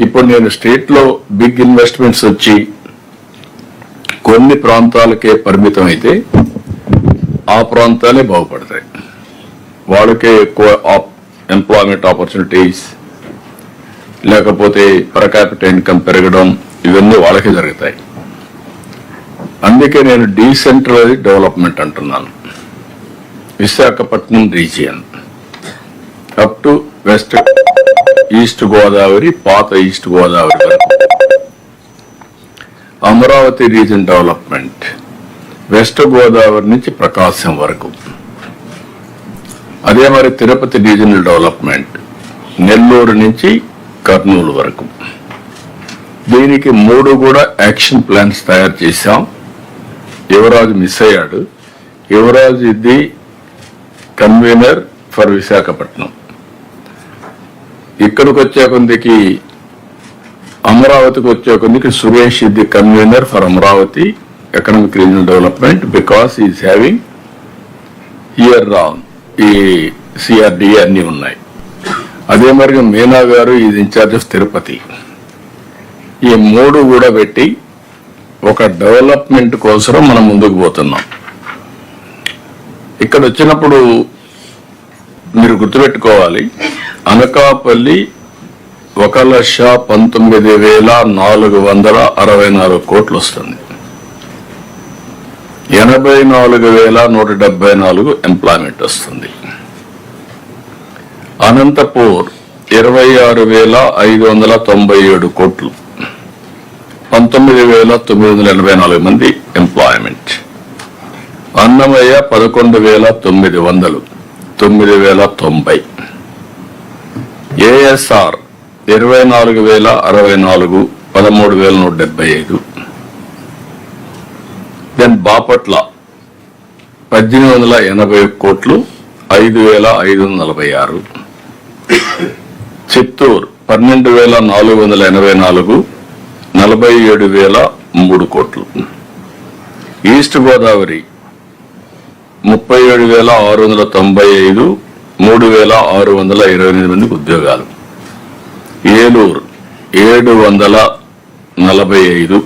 ఇప్పుడు నేను స్టేట్ లో బిగ్ ఇన్వెస్ట్మెంట్స్ వచ్చి కొన్ని ప్రాంతాలకే పరిమితం అయితే ఆ ప్రాంతాలే బాగుపడతాయి. వాళ్ళకే ఎక్కువ ఎంప్లాయ్మెంట్ ఆపర్చునిటీస్, లేకపోతే పర్ క్యాపిటల్ ఇన్కమ్ పెరగడం, ఇవన్నీ వాళ్ళకే జరుగుతాయి. అందుకే నేను డీసెంట్రలైజ్డ్ డెవలప్మెంట్ అంటున్నాను. Visakhapatnam region up to west east Godavari, పాత ఈస్ట్ గోదావరి వరకు. Amaravati reason development west Godavari నుంచి ప్రకాశం వరకు. అదే మరి తిరుపతి రీజనల్ డెవలప్మెంట్ నెల్లూరు నుంచి కర్నూలు వరకు. దీనికి 3 కూడా యాక్షన్ ప్లాన్స్ తయారు చేశాం. యువరాజు మిస్ అయ్యాడు. యువరాజు ఇది కన్వీనర్ ఫర్ విశాఖపట్నం. ఇక్కడికి వచ్చే కొందికి, అమరావతికి వచ్చే కొందికి సురేష్ ఇది convener for Amaravati economic regional development, because is having here ఈ సిఆర్డిఏ అన్ని ఉన్నాయి. అదే మరి మీనా గారు ఈజ్ ఇన్ఛార్జ్ ఆఫ్ తిరుపతి. ఈ 3 కూడా పెట్టి ఒక డెవలప్మెంట్ కోసం మనం ముందుకు పోతున్నాం. ఇక్కడ వచ్చినప్పుడు మీరు గుర్తుపెట్టుకోవాలి, అనకాపల్లి 1,19,464 కోట్లు వస్తుంది. 84,174 ఎంప్లాయ్మెంట్ వస్తుంది. అనంతపూర్ 26,597 కోట్లు, 19,984 మంది employment. Annamayya 11,900, 9,090. ASR 24,064, 13,175. Then Bapatla 1,880 కోట్లు, 5,546. చిత్తూరు 12,484, 47,003 కోట్లు. ఈస్ట్ గోదావరి 37,695, 3,628 మందికి ఉద్యోగాలు. ఏలూరు 745,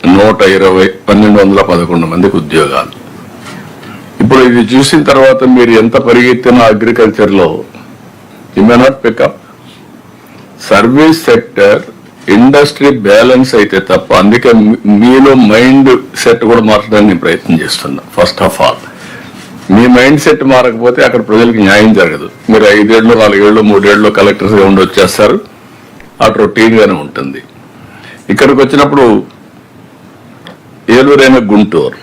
120, 1,211 మందికి ఉద్యోగాలు. ఇప్పుడు ఇది చూసిన తర్వాత మీరు ఎంత పరిగెత్తిన అగ్రికల్చర్ లో you may not pickup. Service sector, industry balance అయితే తప్ప. అందుకే మీలో మైండ్ సెట్ కూడా మార్చడానికి నేను ప్రయత్నం చేస్తున్నా. First of all me mind set మారకపోతే అక్కడ ప్రజలకు న్యాయం జరగదు. మీరు 5 ఏళ్ళు, 4 ఏళ్ళు, 3 ఏళ్ళు కలెక్టర్స్ గా ఉండి వచ్చేస్తారు. అటు రొటీన్ గానే ఉంటుంది. ఇక్కడికి వచ్చినప్పుడు ఏలూరైన గుంటూరులో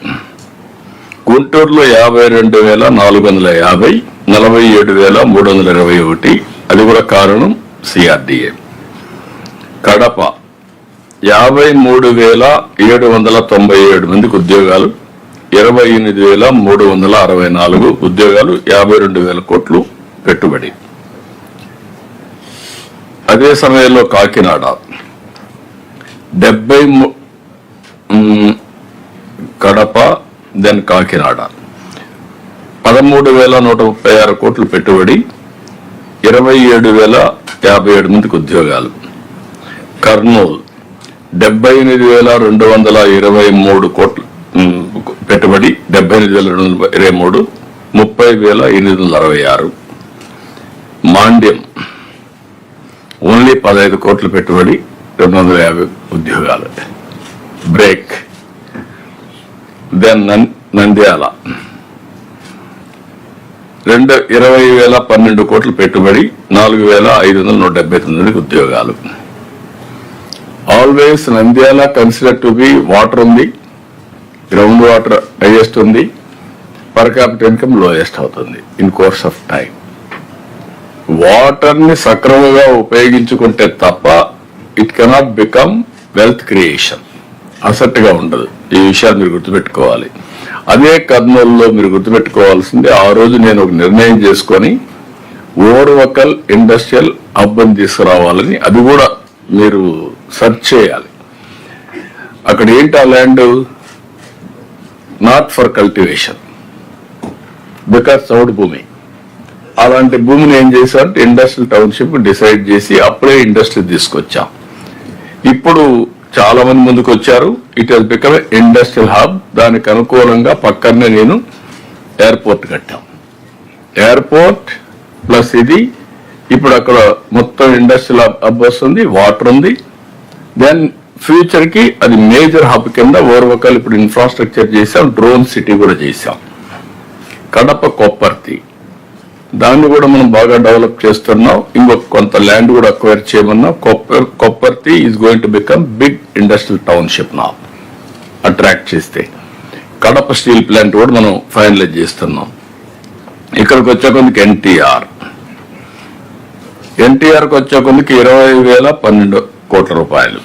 52,450, 47,321. అది కూడా కారణం సిఆర్డిఏ. కడప 53,797 మందికి ఉద్యోగాలు, 28,364 ఉద్యోగాలు, 52,000 కోట్లు పెట్టుబడి. అదే సమయంలో కాకినాడ 70, కడప దెన్ కాకినాడ 13,136 కోట్లు పెట్టుబడి, 27,057 మందికి ఉద్యోగాలు. కర్నూలు 78,223 కోట్లు పెట్టుబడి, 78,223, 30,866. మాండ్యం ఓన్లీ 15 కోట్ల పెట్టుబడి, 250 ఉద్యోగాలు. బ్రేక్. దెన్ నంద్యాల 20,012 కోట్ల పెట్టుబడి, 4,579 ఉద్యోగాలు. Always Nandyal consider to be water ఉంది, గ్రౌండ్ వాటర్ హైయెస్ట్ ఉంది, పర్ క్యాపిటల్ ఇన్కమ్ లోయెస్ట్ అవుతుంది in course of time. Water ని సక్రమంగా ఉపయోగించుకుంటే తప్ప it cannot become wealth creation. Asset గా ఉండదు. ఈ విషయాలు మీరు గుర్తుపెట్టుకోవాలి. అదే కర్నూలులో మీరు గుర్తుపెట్టుకోవాల్సింది, ఆ రోజు నేను ఒక నిర్ణయం చేసుకొని ఓర్వకల్ ఇండస్ట్రియల్ హబ్ ని తీసుకురావాలని. అది కూడా మీరు సెర్చ్ చేయాలి. అక్కడ ఏంటి ఆ land not for cultivation, because చౌడు భూమి. అలాంటి భూమిని ఏం చేశారంటే ఇండస్ట్రియల్ టౌన్షిప్ డిసైడ్ చేసి అప్పుడే ఇండస్ట్రీ తీసుకొచ్చాం. ఇప్పుడు చాలా మంది ముందుకు వచ్చారు. It has become industrial hub. దానికి అనుకూలంగా పక్కనే నేను ఎయిర్పోర్ట్ కట్టాం. ఎయిర్పోర్ట్ ప్లస్ ఇది ఇప్పుడు అక్కడ మొత్తం ఇండస్ట్రియల్ హబ్ వస్తుంది, వాటర్ ఉంది. దెన్ ఫ్యూచర్ కి అది మేజర్ హబ్ కింద ఓర్వకల్ ఇప్పుడు ఇన్ఫ్రాస్ట్రక్చర్ చేశాం, డ్రోన్ సిటీ కూడా చేశాం. కడప కొప్పర్తి దాన్ని కూడా మనం బాగా డెవలప్ చేస్తున్నాం. ఇంకొక కొంత ల్యాండ్ కూడా అక్వైర్ చేయమన్నాం. Kopparthi is going to become big industrial township నా అట్రాక్ట్ చేస్తే. కడప స్టీల్ ప్లాంట్ కూడా మనం ఫైనలైజ్ చేస్తున్నాం. ఇక్కడికి వచ్చే కొందికి ఎన్టీఆర్కి వచ్చే కొందికి 20,012 కోట్ల రూపాయలు.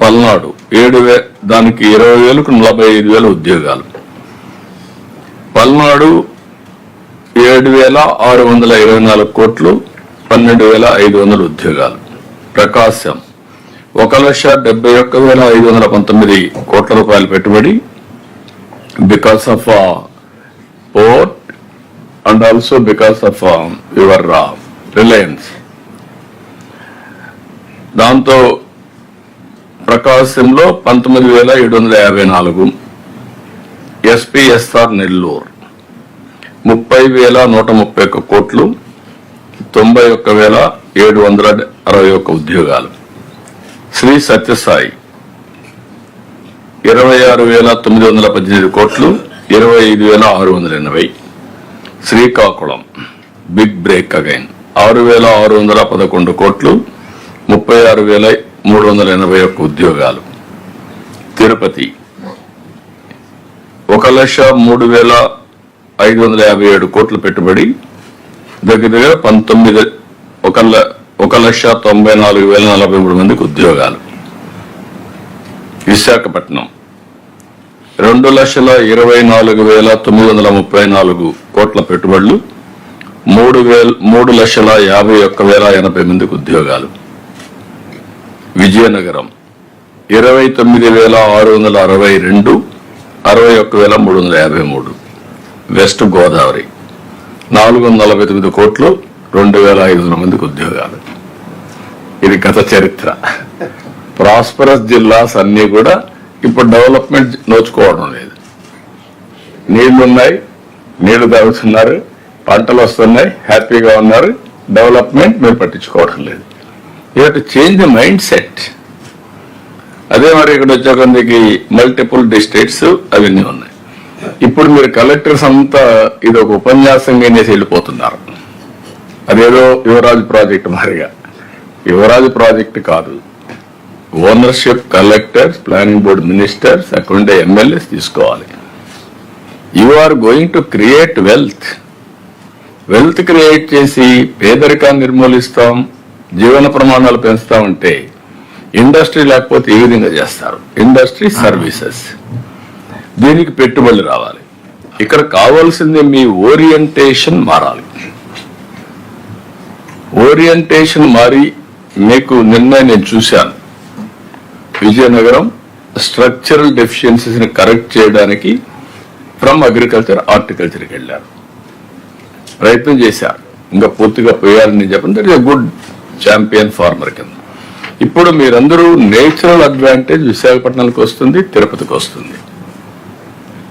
పల్నాడు 7,000, దానికి 20,000కు 45,000 ఉద్యోగాలు. పల్నాడు 7,624 కోట్లు, 12,500 ఉద్యోగాలు. ప్రకాశం 1,71,519 కోట్ల రూపాయలు పెట్టుబడి because of port and also because of your Reliance. దాంతో ప్రకాశంలో 19,754, ఎస్పీఎస్ఆర్ నెల్లూరు 30,131 కోట్లు, 91,761 ఉద్యోగాలు. శ్రీ సత్యసాయి 26,918 కోట్లు, 25,680. శ్రీకాకుళం బిగ్ బ్రేక్ అగైన్ 6,611 కోట్లు, 36,381 ఉద్యోగాలు. తిరుపతి 1,03,557 కోట్ల పెట్టుబడి, దగ్గర 1,94,043 మందికి ఉద్యోగాలు. విశాఖపట్నం 2,24,934 కోట్ల పెట్టుబడులు, 3,51,080 మందికి ఉద్యోగాలు. విజయనగరం 29,662, 61,353. వెస్ట్ గోదావరి 449 కోట్లు, 2,500 మందికి ఉద్యోగాలు. ఇది గత చరిత్ర. ప్రాస్పరస్ జిల్లాస్ అన్ని కూడా ఇప్పుడు డెవలప్మెంట్ నోచుకోవడం లేదు. నీళ్లున్నాయి, నీళ్లు తాగుతున్నారు, పంటలు వస్తున్నాయి, హ్యాపీగా ఉన్నారు. డెవలప్మెంట్ మీరు పట్టించుకోవడం లేదు. You have to change the mind set. అదే మరి ఇక్కడ వచ్చే కొందికి మల్టిపుల్ డిస్ట్రిక్ట్స్ అవన్నీ ఉన్నాయి. ఇప్పుడు మీరు కలెక్టర్స్ అంతా ఇది ఒక ఉపన్యాసంగా చేసి వెళ్ళిపోతున్నారు. అదేదో యువరాజు ప్రాజెక్ట్ మారిగా. యువరాజు ప్రాజెక్ట్ కాదు. Ownership collectors, planning board ministers, అక్కడుండే ఎమ్మెల్యేస్ తీసుకోవాలి. You are going to create wealth create చేసి పేదరికాన్ని నిర్మూలిస్తాం, జీవన ప్రమాణాలు పెంచుతామంటే ఇండస్ట్రీ లేకపోతే ఏ విధంగా చేస్తారు? ఇండస్ట్రీ సర్వీసెస్, దీనికి పెట్టుబడులు రావాలి. ఇక్కడ కావాల్సింది మీ ఓరియంటేషన్ మారాలి. ఓరియంటేషన్ మారి మీకు నిన్న నేను చూశాను, విజయనగరం స్ట్రక్చరల్ డెఫిషియన్సీస్ ని కరెక్ట్ చేయడానికి ఫ్రమ్ అగ్రికల్చర్ హార్టికల్చర్కి వెళ్ళారు, ప్రయత్నం చేశారు. ఇంకా పూర్తిగా పోయాలని చెప్పండి. That is a good champion farmer కింద. ఇప్పుడు మీరందరూ నేచురల్ అడ్వాంటేజ్ విశాఖపట్నానికి వస్తుంది, తిరుపతికి వస్తుంది,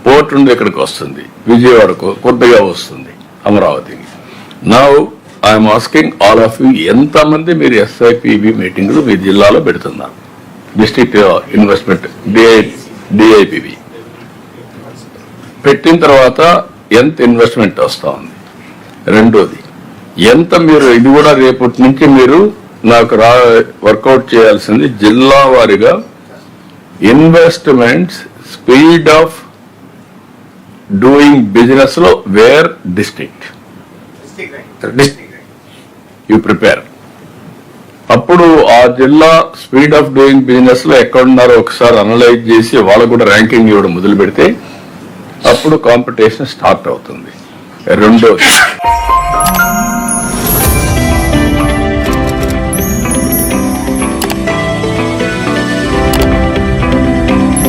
పోర్ట్ నుండి ఇక్కడికి వస్తుంది, విజయవాడకు కొద్దిగా వస్తుంది, అమరావతికి. Now I'm asking all of you, ఎంతమంది మీరు ఎస్ఐపిబి మీటింగ్లు మీ జిల్లాలో పెడుతున్నారు? డిస్ట్రిక్ట్ ఇన్వెస్ట్మెంట్ డిఐపిబి పెట్టిన తర్వాత ఎంత ఇన్వెస్ట్మెంట్ వస్తా ఉంది? రెండోది, ఎంత మీరు ఇది కూడా రేపటి నుంచి మీరు నాకు వర్కౌట్ చేయాల్సింది జిల్లా వారీగా investments, speed of doing business లో వేర్ డిస్ట్రిక్ట్ యూ ప్రిపేర్. అప్పుడు ఆ జిల్లా స్పీడ్ ఆఫ్ డూయింగ్ బిజినెస్ లో ఎక్కడున్నారో ఒకసారి అనలైజ్ చేసి వాళ్ళకు కూడా ర్యాంకింగ్ ఇవ్వడం మొదలు పెడితే అప్పుడు కాంపిటీషన్ స్టార్ట్ అవుతుంది. రెండోది